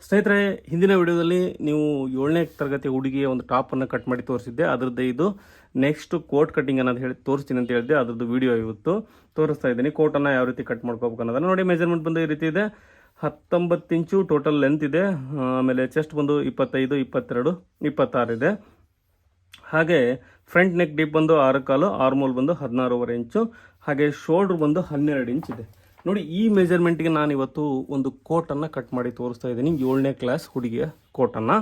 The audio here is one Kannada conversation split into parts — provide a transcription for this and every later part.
ಸ್ನೇಹಿತರೆ, ಹಿಂದಿನ ವಿಡಿಯೋದಲ್ಲಿ ನೀವು 7ನೇ ತರಗತಿ ಹುಡುಗಿಯ ಒಂದು ಟಾಪನ್ನು ಕಟ್ ಮಾಡಿ ತೋರಿಸಿದ್ದೆ. ಅದರದ್ದು ಇದು ನೆಕ್ಸ್ಟ್ ಕೋಟ್ ಕಟ್ಟಿಂಗ್ ಅನ್ನೋದು ಹೇಳಿ ತೋರಿಸ್ತೀನಿ ಅಂತ ಹೇಳಿದ್ದೆ. ಅದರದ್ದು ವಿಡಿಯೋ ಇವತ್ತು ತೋರಿಸ್ತಾ ಇದ್ದೀನಿ. ಕೋಟನ್ನು ಯಾವ ರೀತಿ ಕಟ್ ಮಾಡ್ಕೋಬೇಕು ಅನ್ನೋದನ್ನು ನೋಡಿ. ಮೆಜರ್ಮೆಂಟ್ ಬಂದು ಈ ರೀತಿ ಇದೆ. 19 ಇಂಚು ಟೋಟಲ್ ಲೆಂತ್ ಇದೆ. ಆಮೇಲೆ ಚೆಸ್ಟ್ ಬಂದು 25, 22, 26 ಇದೆ. ಹಾಗೆ ಫ್ರಂಟ್ ನೆಕ್ ಡೀಪ್ ಬಂದು 6 ಕಾಲು, ಆರ್ಮೋಲ್ ಬಂದು 16.5 ಇಂಚು. ಹಾಗೆ ಶೋಲ್ಡ್ರ್ ಬಂದು 12 ಇಂಚ್ ಇದೆ. ನೋಡಿ, ಈ ಮೆಜರ್ಮೆಂಟ್ಗೆ ನಾನು ಇವತ್ತು ಒಂದು ಕೋಟನ್ನು ಕಟ್ ಮಾಡಿ ತೋರಿಸ್ತಾ ಇದ್ದೀನಿ. 7ನೇ ಕ್ಲಾಸ್ ಹುಡುಗಿಯ ಕೋಟನ್ನು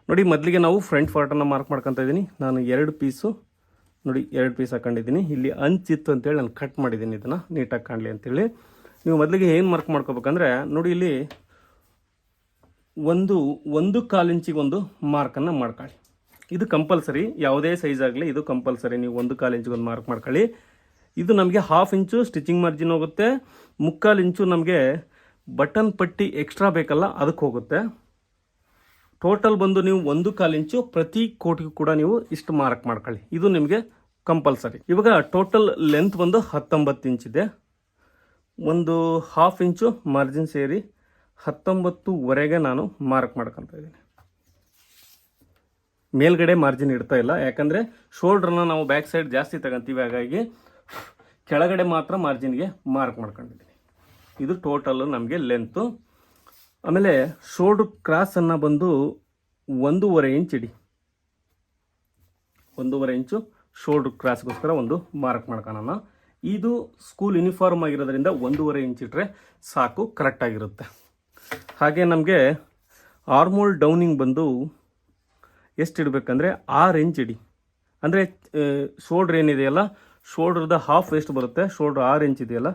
ನೋಡಿ. ಮೊದಲಿಗೆ ನಾವು ಫ್ರಂಟ್ ಪಾರ್ಟನ್ನು ಮಾರ್ಕ್ ಮಾಡ್ಕೊತಾ ಇದ್ದೀನಿ. ನಾನು 2 ಪೀಸು ನೋಡಿ 2 ಪೀಸ್ ಹಾಕೊಂಡಿದ್ದೀನಿ. ಇಲ್ಲಿ ಅಂಚಿತ್ತು ಅಂತೇಳಿ ನಾನು ಕಟ್ ಮಾಡಿದ್ದೀನಿ, ಇದನ್ನು ನೀಟಾಗಿ ಕಾಣಲಿ ಅಂತೇಳಿ. ನೀವು ಮೊದಲಿಗೆ ಏನು ಮಾರ್ಕ್ ಮಾಡ್ಕೋಬೇಕಂದ್ರೆ ನೋಡಿ, ಇಲ್ಲಿ ಒಂದು ಕಾಲು ಇಂಚಿಗೆ ಒಂದು ಮಾರ್ಕನ್ನು ಮಾಡ್ಕೊಳ್ಳಿ. ಇದು ಕಂಪಲ್ಸರಿ, ಯಾವುದೇ ಸೈಜ್ ಆಗಲಿ ಇದು ಕಂಪಲ್ಸರಿ. ನೀವು 1 ಕಾಲು ಇಂಚಿಗೆ ಒಂದು ಮಾರ್ಕ್ ಮಾಡ್ಕೊಳ್ಳಿ. ಇದು ನಮಗೆ 1/2 ಇಂಚು ಸ್ಟಿಚಿಂಗ್ ಮಾರ್ಜಿನ್ ಹೋಗುತ್ತೆ. 3/4 ಇಂಚು ನಮಗೆ ಬಟನ್ ಪಟ್ಟಿ ಎಕ್ಸ್ಟ್ರಾ ಬೇಕಲ್ಲ, ಅದಕ್ಕೆ ಹೋಗುತ್ತೆ. ಟೋಟಲ್ ಬಂದು ನೀವು 1/4 ಇಂಚು ಪ್ರತಿ ಕೋಟಿಗೂ ಕೂಡ ನೀವು ಇಷ್ಟು ಮಾರ್ಕ್ ಮಾಡ್ಕೊಳ್ಳಿ. ಇದು ನಿಮಗೆ ಕಂಪಲ್ಸರಿ. ಇವಾಗ ಟೋಟಲ್ ಲೆಂತ್ ಬಂದು 19 ಇಂಚಿದೆ. 1/2 ಇಂಚು ಮಾರ್ಜಿನ್ ಸೇರಿ 19ವರೆಗೆ ನಾನು ಮಾರ್ಕ್ ಮಾಡ್ಕೊತಾ ಇದ್ದೀನಿ. ಮೇಲ್ಗಡೆ ಮಾರ್ಜಿನ್ ಇಡ್ತಾ ಇಲ್ಲ, ಯಾಕಂದರೆ ಶೋಲ್ಡ್ರನ್ನ ನಾವು ಬ್ಯಾಕ್ ಸೈಡ್ ಜಾಸ್ತಿ ತಗೊಂತೀವಿ. ಹಾಗಾಗಿ ಕೆಳಗಡೆ ಮಾತ್ರ ಮಾರ್ಜಿನ್ಗೆ ಮಾರ್ಕ್ ಮಾಡ್ಕೊಂಡಿದ್ದೀನಿ. ಇದು ಟೋಟಲ್ಲು ನಮಗೆ ಲೆಂತು. ಆಮೇಲೆ ಶೋಲ್ಡ್ರ್ ಕ್ರಾಸನ್ನು ಬಂದು 1.5 ಇಂಚ್ ಇಡಿ. 1.5 ಇಂಚು ಶೋಲ್ಡ್ರ್ ಕ್ರಾಸ್ಗೋಸ್ಕರ ಒಂದು ಮಾರ್ಕ್ ಮಾಡ್ಕೊಳ್ಳೋಣ. ಇದು ಸ್ಕೂಲ್ ಯೂನಿಫಾರ್ಮ್ ಆಗಿರೋದ್ರಿಂದ 1.5 ಇಂಚ್ ಇಟ್ಟರೆ ಸಾಕು, ಕರೆಕ್ಟಾಗಿರುತ್ತೆ. ಹಾಗೆ ನಮಗೆ ಆರ್ಮೋಲ್ ಡೌನಿಂಗ್ ಬಂದು ಎಷ್ಟು ಇಡಬೇಕಂದ್ರೆ 6 ಇಂಚ್ ಇಡಿ. ಅಂದರೆ ಶೋಲ್ಡ್ರ್ ಏನಿದೆಯಲ್ಲ, ಶೋಲ್ಡ್ರದ 1/2 ಎಷ್ಟು ಬರುತ್ತೆ, ಶೋಲ್ಡ್ರ್ 6 ಇಂಚ್ ಇದೆಯಲ್ಲ,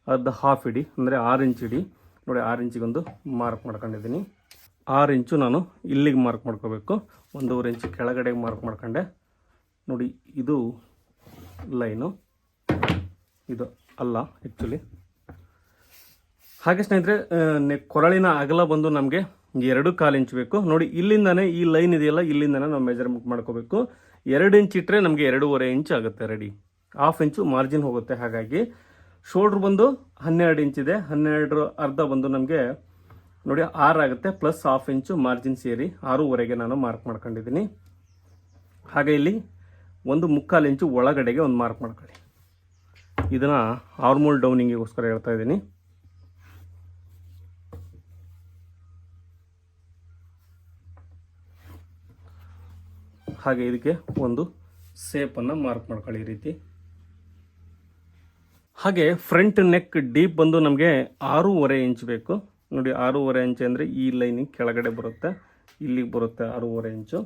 ಅದು 1/2 ಇಡಿ. ಅಂದರೆ 6 ಇಂಚ್ ಇಡಿ. ನೋಡಿ, 6 ಇಂಚಿಗೊಂದು ಮಾರ್ಕ್ ಮಾಡ್ಕೊಂಡಿದ್ದೀನಿ. 6 ಇಂಚು ನಾನು ಇಲ್ಲಿಗೆ ಮಾರ್ಕ್ ಮಾಡ್ಕೋಬೇಕು. 1.5 ಇಂಚು ಕೆಳಗಡೆಗೆ ಮಾರ್ಕ್ ಮಾಡ್ಕೊಂಡೆ. ನೋಡಿ, ಇದು ಲೈನು, ಇದು ಅಲ್ಲ ಆ್ಯಕ್ಚುಲಿ. ಹಾಗೆ ಸ್ನೇಹಿತರೆ, ಕೊರಳಿನ ಅಗಲ ಬಂದು ನಮಗೆ 2.25 ಇಂಚ್ ಬೇಕು. ನೋಡಿ, ಇಲ್ಲಿಂದನೇ ಈ ಲೈನ್ ಇದೆಯಲ್ಲ, ಇಲ್ಲಿಂದನೇ ನಾವು ಮೆಜರ್ಮೆಂಟ್ ಮಾಡ್ಕೋಬೇಕು. 2 ಇಂಚ್ ಇಟ್ಟರೆ ನಮಗೆ 2.5 ಇಂಚ್ ಆಗುತ್ತೆ ರೆಡಿ. 1/2 ಇಂಚು ಮಾರ್ಜಿನ್ ಹೋಗುತ್ತೆ. ಹಾಗಾಗಿ ಶೋಲ್ಡ್ರ್ ಬಂದು 12 ಇಂಚ್ ಇದೆ. 12.5 ಬಂದು ನಮಗೆ ನೋಡಿ 6 ಆಗುತ್ತೆ. ಪ್ಲಸ್ 1/2 ಇಂಚು ಮಾರ್ಜಿನ್ ಸೇರಿ 6ವರೆಗೆ ನಾನು ಮಾರ್ಕ್ ಮಾಡ್ಕೊಂಡಿದ್ದೀನಿ. ಹಾಗೆ ಇಲ್ಲಿ 1/4 ಇಂಚು ಒಳಗಡೆಗೆ ಒಂದು ಮಾರ್ಕ್ ಮಾಡ್ಕೊಳ್ಳಿ. ಇದನ್ನು ಆರ್ಮೋಲ್ ಡೌನಿಂಗಿಗೋಸ್ಕರ ಹೇಳ್ತಾ ಇದ್ದೀನಿ. ಹಾಗೆ ಇದಕ್ಕೆ ಒಂದು ಸೇಪನ್ನು ಮಾರ್ಕ್ ಮಾಡ್ಕೊಳ್ಳಿ ಈ ರೀತಿ. ಹಾಗೆ ಫ್ರಂಟ್ ನೆಕ್ ಡೀಪ್ ಬಂದು ನಮಗೆ 6.5 ಇಂಚ್ ಬೇಕು. ನೋಡಿ, 6.5 ಇಂಚ್ ಅಂದರೆ ಈ ಲೈನಿಗೆ ಕೆಳಗಡೆ ಬರುತ್ತೆ, ಇಲ್ಲಿಗೆ ಬರುತ್ತೆ 6.5 ಇಂಚು.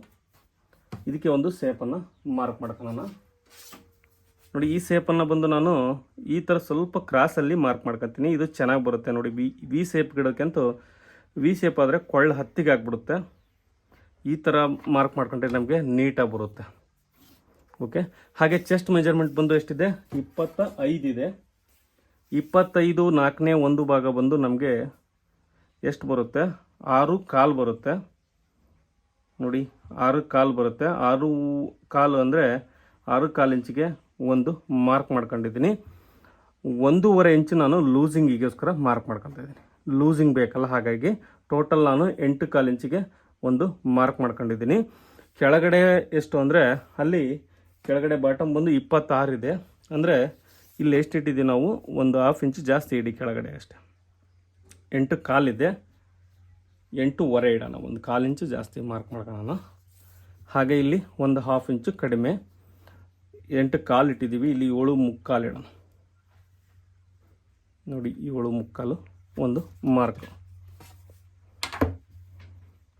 ಇದಕ್ಕೆ ಒಂದು ಸೇಪನ್ನು ಮಾರ್ಕ್ ಮಾಡ್ಕೊಳ್ಳೋಣ. ನೋಡಿ, ಈ ಸೇಪನ್ನು ಬಂದು ನಾನು ಈ ಥರ ಸ್ವಲ್ಪ ಕ್ರಾಸಲ್ಲಿ ಮಾರ್ಕ್ ಮಾಡ್ಕೊತೀನಿ. ಇದು ಚೆನ್ನಾಗಿ ಬರುತ್ತೆ. ನೋಡಿ, ವಿ ಸೇಪ್ ಗಿಡಕ್ಕಂತೂ ವಿ ಸೇಪ್ ಆದರೆ ಕೊಳ್ಳ ಹತ್ತಿಗೆ ಆಗಿಬಿಡುತ್ತೆ. ಈ ಥರ ಮಾರ್ಕ್ ಮಾಡ್ಕೊಂಡ್ರೆ ನಮಗೆ ನೀಟಾಗಿ ಬರುತ್ತೆ. ಓಕೆ. ಹಾಗೆ ಚೆಸ್ಟ್ ಮೆಜರ್ಮೆಂಟ್ ಬಂದು ಎಷ್ಟಿದೆ, 25 ಇದೆ. 25 4ನೇ 1 ಭಾಗ ಬಂದು ನಮಗೆ ಎಷ್ಟು ಬರುತ್ತೆ, 6.25 ಬರುತ್ತೆ. ನೋಡಿ, 6.25 ಬರುತ್ತೆ. 6.25 ಅಂದರೆ 6.25 ಇಂಚಿಗೆ ಒಂದು ಮಾರ್ಕ್ ಮಾಡ್ಕೊಂಡಿದ್ದೀನಿ. 1.5 ಇಂಚು ನಾನು ಲೂಸಿಂಗಿಗೋಸ್ಕರ ಮಾರ್ಕ್ ಮಾಡ್ಕೊತಾ ಇದ್ದೀನಿ. ಲೂಸಿಂಗ್ ಬೇಕಲ್ಲ, ಹಾಗಾಗಿ ಟೋಟಲ್ ನಾನು 8.25 ಇಂಚಿಗೆ ಒಂದು ಮಾರ್ಕ್ ಮಾಡ್ಕೊಂಡಿದ್ದೀನಿ. ಕೆಳಗಡೆ ಎಷ್ಟು ಅಂದರೆ ಅಲ್ಲಿ ಕೆಳಗಡೆ ಬಾಟಮ್ ಬಂದು 26 ಇದೆ. ಅಂದರೆ ಇಲ್ಲಿ ಎಷ್ಟು ಇಟ್ಟಿದ್ದೀವಿ ನಾವು, 1/2 ಇಂಚು ಜಾಸ್ತಿ ಇಡಿ ಕೆಳಗಡೆ ಅಷ್ಟೇ. 8.25 ಇದೆ. 8.25 ಇಡೋಣ, 1/4 ಇಂಚು ಜಾಸ್ತಿ ಮಾರ್ಕ್ ಮಾಡ್ಕೊಳ್ಳೋಣ. ಹಾಗೆ ಇಲ್ಲಿ 1/2 ಇಂಚು ಕಡಿಮೆ, 8.25 ಇಟ್ಟಿದ್ದೀವಿ. ಇಲ್ಲಿ 7.25 ಇಡೋಣ. ನೋಡಿ, 7.25 ಒಂದು ಮಾರ್ಕ್.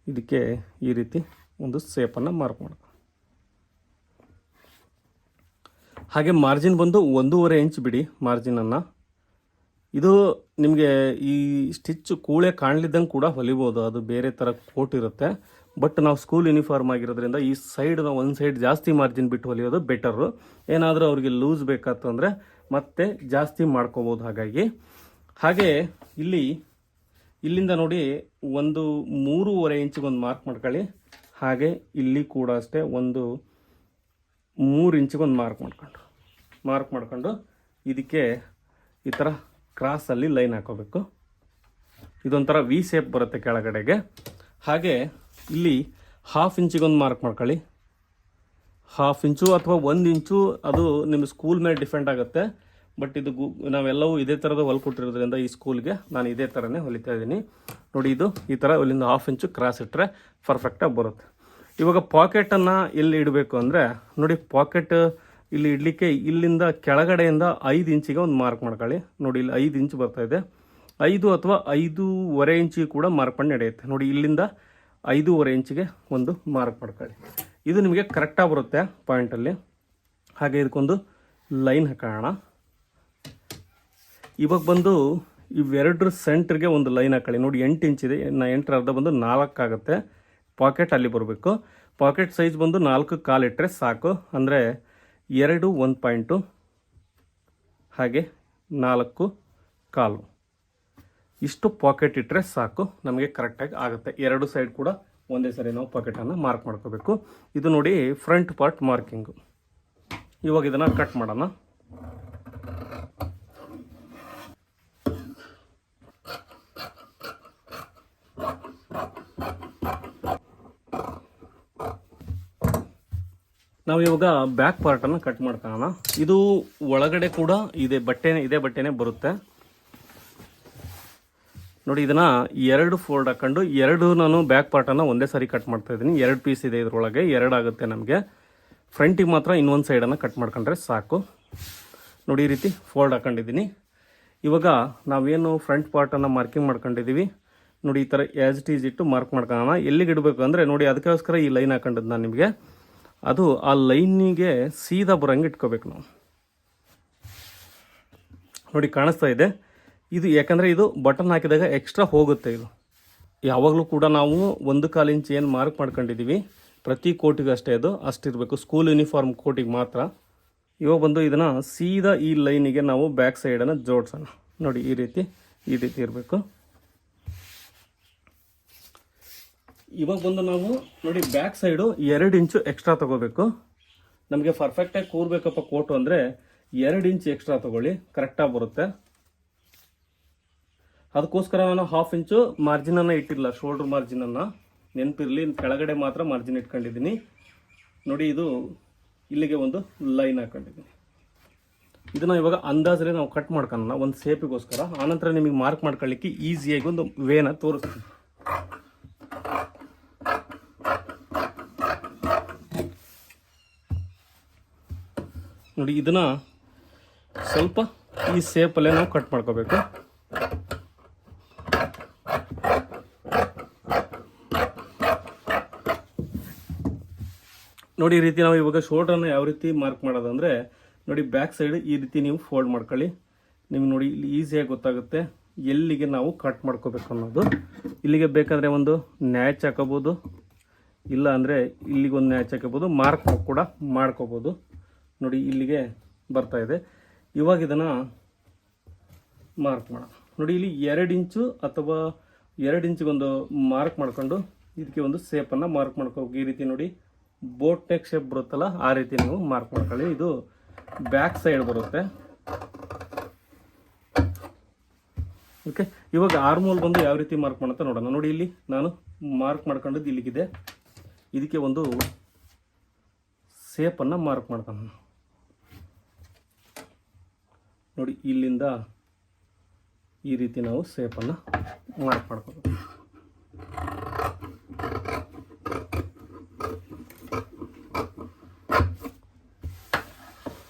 ಇದಕ್ಕೆ ಈ ರೀತಿ ಒಂದು ಸೇಪನ್ನು ಮಾರ್ಕ್ ಮಾಡೋಣ. ಹಾಗೆ ಮಾರ್ಜಿನ್ ಬಂದು 1.5 ಇಂಚ್ ಬಿಡಿ ಮಾರ್ಜಿನನ್ನು. ಇದು ನಿಮಗೆ ಈ ಸ್ಟಿಚ್ ಕೂಳೆ ಕಾಣಲಿದ್ದಂಗೆ ಕೂಡ ಹೊಲಿಬೋದು, ಅದು ಬೇರೆ ಥರ ಕೋಟ್ ಇರುತ್ತೆ. ಬಟ್ ನಾವು ಸ್ಕೂಲ್ ಯೂನಿಫಾರ್ಮ್ ಆಗಿರೋದ್ರಿಂದ ಈ ಸೈಡ್ನ ಒಂದು ಸೈಡ್ ಜಾಸ್ತಿ ಮಾರ್ಜಿನ್ ಬಿಟ್ಟು ಹೊಲಿಯೋದು ಬೆಟರು. ಏನಾದರೂ ಅವ್ರಿಗೆ ಲೂಸ್ ಬೇಕಾತಂದರೆ ಮತ್ತೆ ಜಾಸ್ತಿ ಮಾಡ್ಕೋಬೋದು. ಹಾಗೆ ಇಲ್ಲಿಂದ ನೋಡಿ 3.25 ಇಂಚಿಗೆ ಒಂದು ಮಾರ್ಕ್ ಮಾಡ್ಕೊಳ್ಳಿ. ಹಾಗೆ ಇಲ್ಲಿ ಕೂಡ ಅಷ್ಟೇ 3 ಇಂಚಿಗೆ ಒಂದು ಮಾರ್ಕ್ ಮಾಡ್ಕೊಂಡು ಇದಕ್ಕೆ ಈ ಥರ ಕ್ರಾಸಲ್ಲಿ ಲೈನ್ ಹಾಕೋಬೇಕು. ಇದೊಂಥರ ವಿ ಶೇಪ್ ಬರುತ್ತೆ ಕೆಳಗಡೆಗೆ. ಹಾಗೆ ಇಲ್ಲಿ 1/2 ಇಂಚಿಗೊಂದು ಮಾರ್ಕ್ ಮಾಡ್ಕೊಳ್ಳಿ. 1/2 ಇಂಚು ಅಥವಾ 1 ಇಂಚು, ಅದು ನಿಮ್ಮ ಸ್ಕೂಲ್ ಮೇಲೆ ಡಿಪೆಂಡ್ ಆಗುತ್ತೆ. ಬಟ್ ಇದು ನಾವೆಲ್ಲವೂ ಇದೇ ಥರದ ಹೊಲ್ಕೊಟ್ಟಿರೋದ್ರಿಂದ ಈ ಸ್ಕೂಲ್ಗೆ ನಾನು ಇದೇ ಥರನೇ ಹೊಲಿತಾ ಇದ್ದೀನಿ. ನೋಡಿ, ಇದು ಈ ಥರ ಇಲ್ಲಿಂದ 1/2 ಇಂಚು ಕ್ರಾಸ್ ಇಟ್ಟರೆ ಪರ್ಫೆಕ್ಟಾಗಿ ಬರುತ್ತೆ. ಇವಾಗ ಪಾಕೆಟನ್ನು ಎಲ್ಲಿ ಇಡಬೇಕು ಅಂದರೆ ನೋಡಿ, ಪಾಕೆಟ್ ಇಲ್ಲಿ ಇಡಲಿಕ್ಕೆ ಇಲ್ಲಿಂದ ಕೆಳಗಡೆಯಿಂದ 5 ಇಂಚಿಗೆ ಒಂದು ಮಾರ್ಕ್ ಮಾಡ್ಕೊಳ್ಳಿ. ನೋಡಿ, ಇಲ್ಲಿ 5 ಇಂಚು ಬರ್ತಾಯಿದೆ. 5 ಅಥವಾ 5.25 ಇಂಚಿಗೆ ಕೂಡ ಮಾರ್ಕ್ ಮಾಡಿ ನಡೆಯುತ್ತೆ. ನೋಡಿ, ಇಲ್ಲಿಂದ 5.25 ಇಂಚಿಗೆ ಒಂದು ಮಾರ್ಕ್ ಮಾಡ್ಕೊಳ್ಳಿ. ಇದು ನಿಮಗೆ ಕರೆಕ್ಟಾಗಿ ಬರುತ್ತೆ ಪಾಯಿಂಟಲ್ಲಿ. ಹಾಗೆ ಇದಕ್ಕೊಂದು ಲೈನ್ ಹಾಕೋಣ. ಇವಾಗ ಬಂದು ಇವೆರಡರ ಸೆಂಟ್ರಿಗೆ ಒಂದು ಲೈನ್ ಹಾಕೊಳ್ಳಿ. ನೋಡಿ, 8 ಇಂಚಿದೆ. 8 ಅರ್ಧ ಬಂದು 4 ಆಗುತ್ತೆ. ಪಾಕೆಟ್ ಅಲ್ಲಿ ಬರಬೇಕು. ಪಾಕೆಟ್ ಸೈಜ್ ಬಂದು 4.25 ಇಟ್ಟರೆ ಸಾಕು. ಅಂದರೆ 2 1 ಪಾಯಿಂಟು, ಹಾಗೆ 4.25 ಇಷ್ಟು ಪಾಕೆಟ್ ಇಟ್ಟರೆ ಸಾಕು, ನಮಗೆ ಕರೆಕ್ಟಾಗಿ ಆಗುತ್ತೆ. ಎರಡು ಸೈಡ್ ಕೂಡ ಒಂದೇ ಸರಿ ನಾವು ಪಾಕೆಟನ್ನು ಮಾರ್ಕ್ ಮಾಡ್ಕೋಬೇಕು. ಇದು ನೋಡಿ ಫ್ರಂಟ್ ಪಾರ್ಟ್ ಮಾರ್ಕಿಂಗು. ಇವಾಗ ಇದನ್ನು ಕಟ್ ಮಾಡೋಣ. ನಾವು ಇವಾಗ ಬ್ಯಾಕ್ ಪಾರ್ಟನ್ನು ಕಟ್ ಮಾಡ್ಕೊಳ್ಳೋಣ. ಇದು ಒಳಗಡೆ ಕೂಡ ಇದೇ ಬಟ್ಟೆನೇ ಬರುತ್ತೆ. ನೋಡಿ, ಇದನ್ನು 2 ಫೋಲ್ಡ್ ಹಾಕೊಂಡು ನಾನು ಬ್ಯಾಕ್ ಪಾರ್ಟನ್ನು ಒಂದೇ ಸಾರಿ ಕಟ್ ಮಾಡ್ತಾ ಇದ್ದೀನಿ. 2 ಪೀಸ್ ಇದೆ ಇದರೊಳಗೆ, 2 ಆಗುತ್ತೆ ನಮಗೆ. ಫ್ರಂಟಿಗೆ ಮಾತ್ರ ಇನ್ನೊಂದು ಸೈಡನ್ನು ಕಟ್ ಮಾಡ್ಕೊಂಡ್ರೆ ಸಾಕು. ನೋಡಿ, ಈ ರೀತಿ ಫೋಲ್ಡ್ ಹಾಕೊಂಡಿದ್ದೀನಿ. ಇವಾಗ ನಾವೇನು ಫ್ರಂಟ್ ಪಾರ್ಟನ್ನು ಮಾರ್ಕಿಂಗ್ ಮಾಡ್ಕೊಂಡಿದ್ದೀವಿ, ನೋಡಿ ಈ ಥರ ಆ್ಯಸ್ ಇಟ್ ಈಸ್ ಇಟ್ಟು ಮಾರ್ಕ್ ಮಾಡ್ಕೊಳ್ಳೋಣ. ಎಲ್ಲಿಗೆ ಇಡಬೇಕು ಅಂದರೆ ನೋಡಿ, ಅದಕ್ಕೋಸ್ಕರ ಈ ಲೈನ್ ಹಾಕೊಂಡಿದ್ದು ನಾನು ನಿಮಗೆ. ಅದು ಆ ಲೈನಿಗೆ ಸೀದಾ ಬರೋಂಗೆ ಇಟ್ಕೋಬೇಕು ನಾವು. ನೋಡಿ, ಕಾಣಿಸ್ತಾ ಇದೆ ಇದು, ಯಾಕಂದರೆ ಇದು ಬಟನ್ ಹಾಕಿದಾಗ ಎಕ್ಸ್ಟ್ರಾ ಹೋಗುತ್ತೆ. ಇದು ಯಾವಾಗಲೂ ಕೂಡ ನಾವು 1/4 ಇಂಚ್ ಏನು ಮಾರ್ಕ್ ಮಾಡ್ಕೊಂಡಿದ್ದೀವಿ ಪ್ರತಿ ಕೋಟಿಗೆ ಅಷ್ಟೇ, ಅಷ್ಟಿರಬೇಕು. ಸ್ಕೂಲ್ ಯೂನಿಫಾರ್ಮ್ ಕೋಟಿಗೆ ಮಾತ್ರ. ಇವಾಗ ಬಂದು ಇದನ್ನು ಸೀದಾ ಈ ಲೈನಿಗೆ ನಾವು ಬ್ಯಾಕ್ ಸೈಡನ್ನು ಜೋಡಿಸೋಣ. ನೋಡಿ, ಈ ರೀತಿ ಇರಬೇಕು. ಇವಾಗ ಬಂದು ನಾವು ನೋಡಿ ಬ್ಯಾಕ್ ಸೈಡು 2 ಇಂಚು ಎಕ್ಸ್ಟ್ರಾ ತೊಗೋಬೇಕು. ನಮಗೆ ಪರ್ಫೆಕ್ಟಾಗಿ ಕೂರ್ಬೇಕಪ್ಪ ಕೋಟು ಅಂದರೆ 2 ಇಂಚ್ ಎಕ್ಸ್ಟ್ರಾ ತೊಗೊಳ್ಳಿ, ಕರೆಕ್ಟಾಗಿ ಬರುತ್ತೆ. ಅದಕ್ಕೋಸ್ಕರ ನಾನು 1/2 ಇಂಚು ಮಾರ್ಜಿನನ್ನು ಇಟ್ಟಿಲ್ಲ, ಶೋಲ್ಡ್ರ್ ಮಾರ್ಜಿನನ್ನು ನೆನಪಿರಲಿ. ಕೆಳಗಡೆ ಮಾತ್ರ ಮಾರ್ಜಿನ್ ಇಟ್ಕೊಂಡಿದ್ದೀನಿ. ನೋಡಿ, ಇದು ಇಲ್ಲಿಗೆ ಒಂದು ಲೈನ್ ಹಾಕೊಂಡಿದ್ದೀನಿ. ಇದನ್ನು ಇವಾಗ ಅಂದಾಜಲ್ಲಿ ನಾವು ಕಟ್ ಮಾಡ್ಕೊಳ್ಳೋಣ ಒಂದು ಸೇಪಿಗೋಸ್ಕರ. ಆನಂತರ ನಿಮಗೆ ಮಾರ್ಕ್ ಮಾಡ್ಕೊಳ್ಳಿಕ್ಕೆ ಈಸಿಯಾಗಿ ಒಂದು ವೇನ ತೋರಿಸ್ತೀನಿ. ನೋಡಿ, ಇದನ್ನು ಸ್ವಲ್ಪ ಈ ಸೇಪಲ್ಲೇ ನಾವು ಕಟ್ ಮಾಡ್ಕೋಬೇಕು. ನೋಡಿ, ಈ ರೀತಿ ನಾವು ಇವಾಗ ಶೋಲ್ಡ್ರನ್ನು ಯಾವ ರೀತಿ ಮಾರ್ಕ್ ಮಾಡೋದಂದರೆ ನೋಡಿ, ಬ್ಯಾಕ್ ಸೈಡ್ ಈ ರೀತಿ ನೀವು ಫೋಲ್ಡ್ ಮಾಡ್ಕೊಳ್ಳಿ. ನಿಮ್ಗೆ ನೋಡಿ ಇಲ್ಲಿ ಈಸಿಯಾಗಿ ಗೊತ್ತಾಗುತ್ತೆ ಎಲ್ಲಿಗೆ ನಾವು ಕಟ್ ಮಾಡ್ಕೋಬೇಕು ಅನ್ನೋದು. ಇಲ್ಲಿಗೆ ಬೇಕಾದರೆ ಒಂದು ನ್ಯಾಚ್ ಹಾಕೋಬೋದು, ಇಲ್ಲ ಅಂದರೆ ಇಲ್ಲಿಗೊಂದು ನ್ಯಾಚ್ ಹಾಕೋಬೋದು, ಮಾರ್ಕ್ ಕೂಡ ಮಾಡ್ಕೋಬೋದು. ನೋಡಿ, ಇಲ್ಲಿಗೆ ಬರ್ತಾ ಇದೆ. ಇವಾಗ ಇದನ್ನು ಮಾರ್ಕ್ ಮಾಡೋಣ. ನೋಡಿ, ಇಲ್ಲಿ 2 ಇಂಚು ಅಥವಾ 2 ಇಂಚಿಗೊಂದು ಮಾರ್ಕ್ ಮಾಡ್ಕೊಂಡು ಇದಕ್ಕೆ ಒಂದು ಸೇಪನ್ನು ಮಾರ್ಕ್ ಮಾಡ್ಕೋಬೇಕು. ಈ ರೀತಿ ನೋಡಿ, ಬೋಟ್ ನೆಕ್ ಶೇಪ್ ಬರುತ್ತಲ್ಲ, ಆ ರೀತಿ ನೀವು ಮಾರ್ಕ್ ಮಾಡ್ಕೊಳ್ಳಿ. ಇದು ಬ್ಯಾಕ್ ಸೈಡ್ ಬರುತ್ತೆ. ಓಕೆ, ಇವಾಗ ಆರ್ಮೋಲ್ ಬಂದು ಯಾವ ರೀತಿ ಮಾರ್ಕ್ ಮಾಡುತ್ತಾ ನೋಡೋಣ. ನೋಡಿ, ಇಲ್ಲಿ ನಾನು ಮಾರ್ಕ್ ಮಾಡ್ಕೊಂಡದ್ದು ಇಲ್ಲಿಗಿದೆ. ಇದಕ್ಕೆ ಒಂದು ಸೇಪನ್ನು ಮಾರ್ಕ್ ಮಾಡ್ತಾನೆ. ನೋಡಿ, ಇಲ್ಲಿಂದ ಈ ರೀತಿ ನಾವು ಸೇಪನ್ನು ಮಾರ್ಕ್ ಮಾಡ್ಕೋಬೇಕು.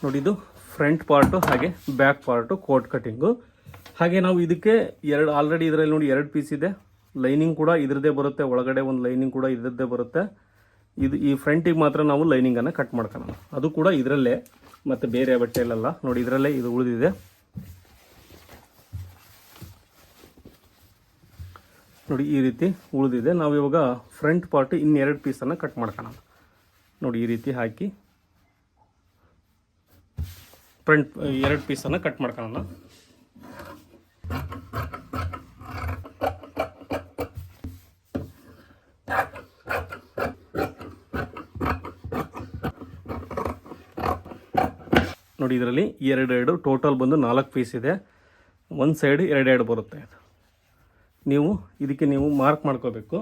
ನೋಡಿ, ಇದು ಫ್ರಂಟ್ ಪಾರ್ಟು ಹಾಗೆ ಬ್ಯಾಕ್ ಪಾರ್ಟು ಕೋಟ್ ಕಟಿಂಗು. ಹಾಗೆ ನಾವು ಇದಕ್ಕೆ ಆಲ್ರೆಡಿ ಇದರಲ್ಲಿ ನೋಡಿ 2 ಪೀಸ್ ಇದೆ. ಲೈನಿಂಗ್ ಕೂಡ ಇದ್ರದ್ದೇ ಬರುತ್ತೆ, ಒಳಗಡೆ ಒಂದು ಲೈನಿಂಗ್ ಕೂಡ ಇದ್ರದ್ದೇ ಬರುತ್ತೆ. ಇದು ಈ ಫ್ರಂಟಿಗೆ ಮಾತ್ರ ನಾವು ಲೈನಿಂಗನ್ನು ಕಟ್ ಮಾಡ್ಕೊಳ್ಳೋಣ. ಅದು ಕೂಡ ಇದರಲ್ಲೇ, ಮತ್ತು ಬೇರೆ ಬಟ್ಟೆಯಲ್ಲ. ನೋಡಿ, ಇದರಲ್ಲೇ ಇದು ಉಳಿದಿದೆ. ನೋಡಿ, ಈ ರೀತಿ ಉಳಿದಿದೆ. ನಾವು ಇವಾಗ ಫ್ರಂಟ್ ಪಾರ್ಟ್ ಇನ್ನು 2 ಪೀಸನ್ನು ಕಟ್ ಮಾಡ್ಕೊಳ್ಳೋಣ. ನೋಡಿ, ಈ ರೀತಿ ಹಾಕಿ ಫ್ರಂಟ್ 2 ಪೀಸನ್ನು ಕಟ್ ಮಾಡ್ಕೊಳ್ಳೋಣ. ನೋಡಿ, ಇದರಲ್ಲಿ 2 ಟೋಟಲ್ ಬಂದು 4 ಪೀಸ್ ಇದೆ. ಒಂದು ಸೈಡ್ 2 ಬರುತ್ತೆ. ನೀವು ಇದಕ್ಕೆ ನೀವು ಮಾರ್ಕ್ ಮಾಡ್ಕೋಬೇಕು.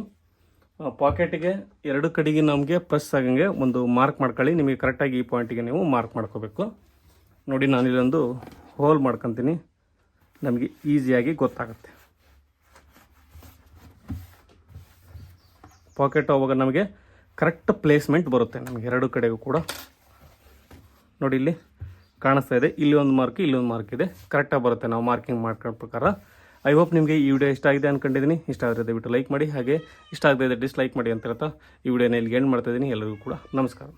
ಪಾಕೆಟಿಗೆ ಎರಡು ಕಡೆಗೆ ನಮಗೆ ಪ್ರೆಸ್ ಆಗಂಗೆ ಒಂದು ಮಾರ್ಕ್ ಮಾಡ್ಕೊಳ್ಳಿ. ನಿಮಗೆ ಕರೆಕ್ಟಾಗಿ ಈ ಪಾಯಿಂಟಿಗೆ ನೀವು ಮಾರ್ಕ್ ಮಾಡ್ಕೋಬೇಕು. ನೋಡಿ ನಾನಿಲ್ಲೊಂದು ಹೋಲ್ ಮಾಡ್ಕೊತೀನಿ, ನಮಗೆ ಈಸಿಯಾಗಿ ಗೊತ್ತಾಗುತ್ತೆ. ಪಾಕೆಟ್ ಅವಾಗ ನಮಗೆ ಕರೆಕ್ಟ್ ಪ್ಲೇಸ್ಮೆಂಟ್ ಬರುತ್ತೆ ನಮಗೆ ಎರಡು ಕಡೆಗೂ ಕೂಡ. ನೋಡಿ ಇಲ್ಲಿ ಕಾಣಿಸ್ತಾ ಇದೆ, ಇಲ್ಲಿ ಒಂದು ಮಾರ್ಕ್ ಇಲ್ಲಿ ಒಂದು ಮಾರ್ಕ್ ಇದೆ, ಕರೆಕ್ಟಾಗಿ ಬರುತ್ತೆ ನಾವು ಮಾರ್ಕಿಂಗ್ ಮಾಡ್ಕೊಳ್ಳೋ ಪ್ರಕಾರ. ಐ ಹೋಪ್ ನಿಮಗೆ ಈ ವಿಡಿಯೋ ಇಷ್ಟ ಆಗಿದೆ ಅಂದ್ಕೊಂಡಿದ್ದೀನಿ. ಇಷ್ಟ ಆದರೆ ದಯವಿಟ್ಟು ಲೈಕ್ ಮಾಡಿ, ಹಾಗೆ ಇಷ್ಟ ಆಗದೆ ಡಿಸ್ಲೈಕ್ ಮಾಡಿ ಅಂತ ಹೇಳ್ತಾ ಈ ವಿಡಿಯೋನ ಇಲ್ಲಿಗೆ ಎಂಡ್ ಮಾಡ್ತಾಯಿದ್ದೀನಿ. ಎಲ್ಲರಿಗೂ ಕೂಡ ನಮಸ್ಕಾರ.